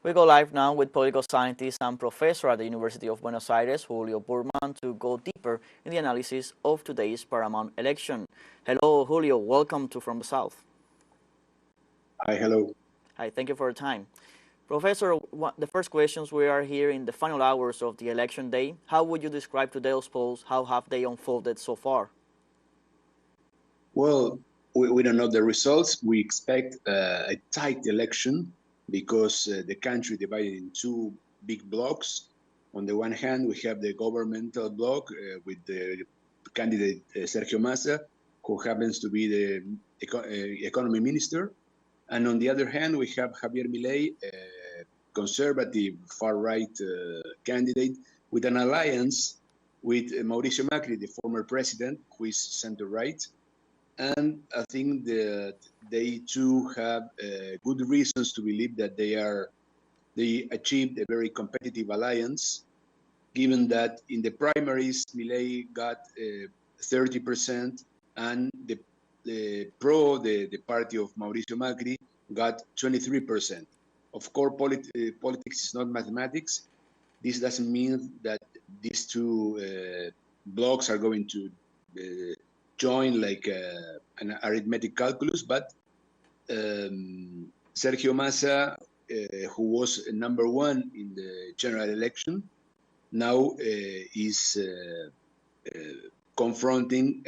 We go live now with political scientist and professor at the University of Buenos Aires, Julio Burdman, to go deeper in the analysis of today's paramount election. Hello, Julio. Welcome to From the South. Hi, hello. Hi, thank you for your time. Professor, the first questions, we are here in the final hours of the election day. How would you describe today's polls? How have they unfolded so far? Well, we don't know the results. We expect a tight election because the country divided in two big blocks. On the one hand, we have the governmental bloc with the candidate Sergio Massa, who happens to be the economy minister. And on the other hand, we have Javier Milei, a conservative far-right candidate, with an alliance with Mauricio Macri, the former president, who is center-right. And I think that they too have good reasons to believe that they achieved a very competitive alliance, given that in the primaries, Milei got 30%, and the party of Mauricio Macri, got 23%. Of course, politics is not mathematics. This doesn't mean that these two blocs are going to join like an arithmetic calculus, but Sergio Massa, who was number one in the general election, now is confronting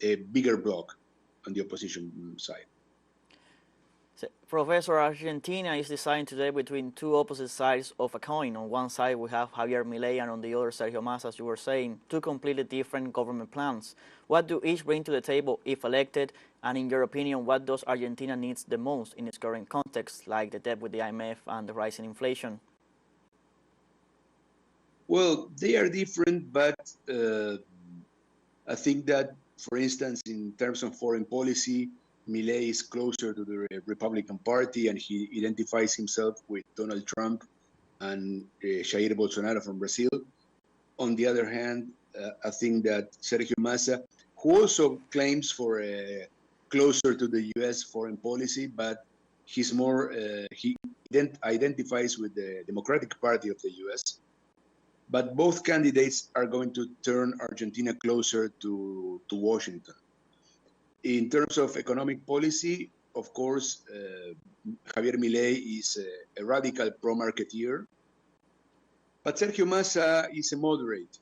a bigger bloc on the opposition side. So, Professor, Argentina is deciding today between two opposite sides of a coin. On one side, we have Javier Milei, and on the other, Sergio Massa, as you were saying, two completely different government plans. What do each bring to the table if elected? And in your opinion, what does Argentina needs the most in its current context, like the debt with the IMF and the rising inflation? Well, they are different, but I think that, for instance, in terms of foreign policy, Milei is closer to the Republican Party, and he identifies himself with Donald Trump and Jair Bolsonaro from Brazil. On the other hand, I think that Sergio Massa, who also claims for closer to the U.S. foreign policy, but he's more, he identifies with the Democratic Party of the U.S., but both candidates are going to turn Argentina closer to Washington. In terms of economic policy, of course, Javier Milei is a radical pro-marketeer, but Sergio Massa is a moderate.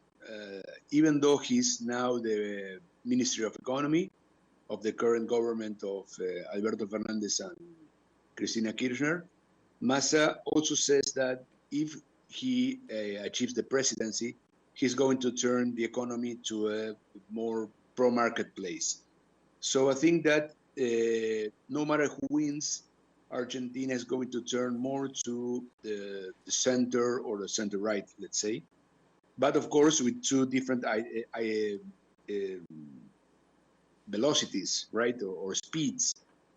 Even though he's now the Ministry of Economy of the current government of Alberto Fernandez and Cristina Kirchner, Massa also says that if he achieves the presidency, he's going to turn the economy to a more pro-marketplace. So I think that no matter who wins, Argentina is going to turn more to the center or the center-right, let's say. But of course, with two different velocities, right, or speeds,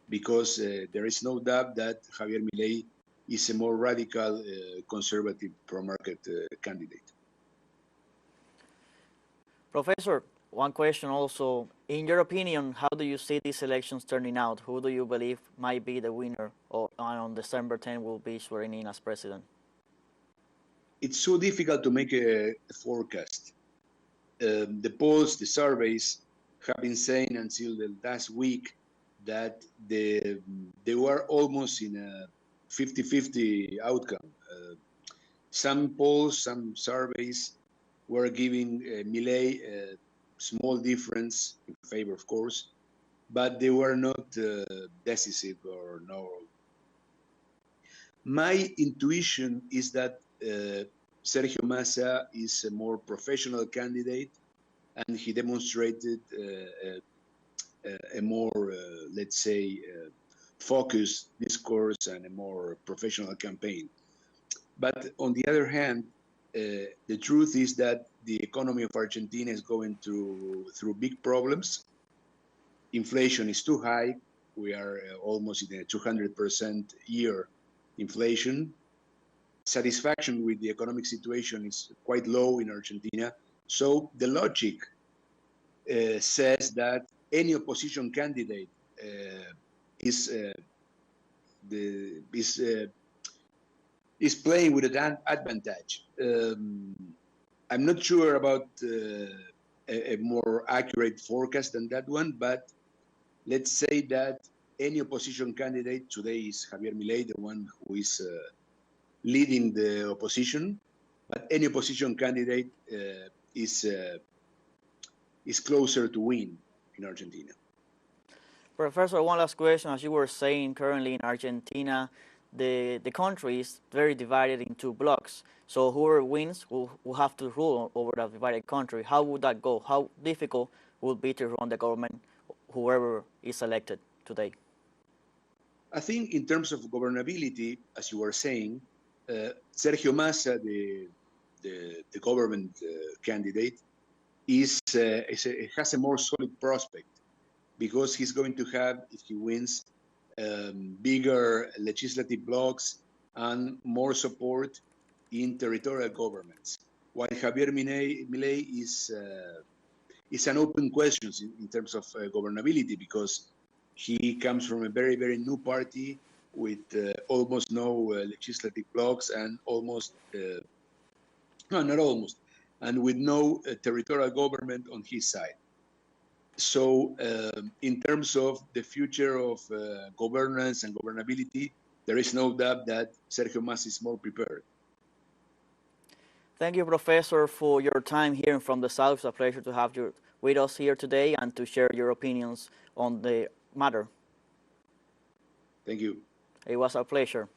because there is no doubt that Javier Milei is a more radical, conservative pro-market candidate. Professor, one question also. In your opinion, how do you see these elections turning out? Who do you believe might be the winner or on December 10 will be swearing in as president? It's so difficult to make a forecast. The polls, the surveys have been saying until the last week that they were almost in a 50-50 outcome. Some polls, some surveys were giving Milei a small difference in favor, of course, but they were not decisive or no. My intuition is that Sergio Massa is a more professional candidate, and he demonstrated a more, let's say, focused discourse and a more professional campaign. But on the other hand, the truth is that the economy of Argentina is going through big problems. Inflation is too high. We are almost in a 200% year inflation. Satisfaction with the economic situation is quite low in Argentina. So the logic says that any opposition candidate is is playing with an advantage. I'm not sure about a more accurate forecast than that one, but let's say that any opposition candidate, today is Javier Milei, the one who is leading the opposition, but any opposition candidate is closer to win in Argentina. Professor, one last question. As you were saying, currently in Argentina, the country is very divided in two blocks. So whoever wins will have to rule over the divided country. How would that go? How difficult would it be to run the government, whoever is elected today? I think in terms of governability, as you were saying, Sergio Massa, the government candidate, has a more solid prospect because he's going to have, if he wins, bigger legislative blocks and more support in territorial governments. While Javier Milei is an open question in terms of governability because he comes from a very, very new party with almost no legislative blocks and and with no territorial government on his side. So in terms of the future of governance and governability, there is no doubt that Sergio Massa is more prepared. Thank you, Professor, for your time here from the South. It's a pleasure to have you with us here today and to share your opinions on the matter. Thank you. It was a pleasure.